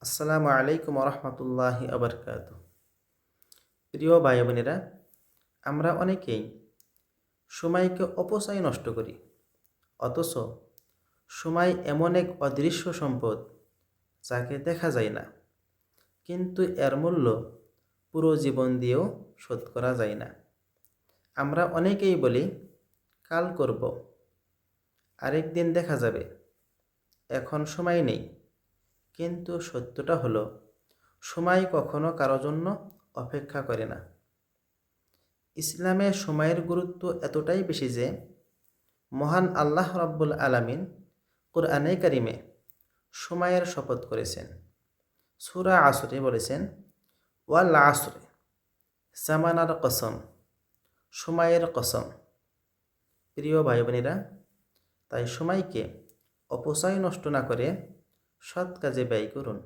আসসালামু আলাইকুম রহমতুল্লাহি আবরকাত। প্রিয় ভাই বোনেরা, আমরা অনেকেই সময়কে অপচয় নষ্ট করি। অথচ সময় এমন এক অদৃশ্য সম্পদ যাকে দেখা যায় না, কিন্তু এর মূল্য পুরো জীবন দিয়েও শোধ করা যায় না। আমরা অনেকেই বলি কাল করব, আরেকদিন দেখা যাবে, এখন সময় নেই। কিন্তু সত্যটা হলো সময় কখনো কারো জন্য অপেক্ষা করে না। ইসলামে সময়ের গুরুত্ব এতটাই বেশি যে মহান আল্লাহ রাব্বুল আলামিন কুরআনে কারিমে সময়ের শপথ করেছেন। সূরা আসরে বলেছেন, ওয়াল আসরে, জামানার কসম, সময়ের কসম। প্রিয় ভাই বোনেরা, তাই সময়কে অপচয় নষ্ট না করে সৎ কাজে ব্যয় করুন।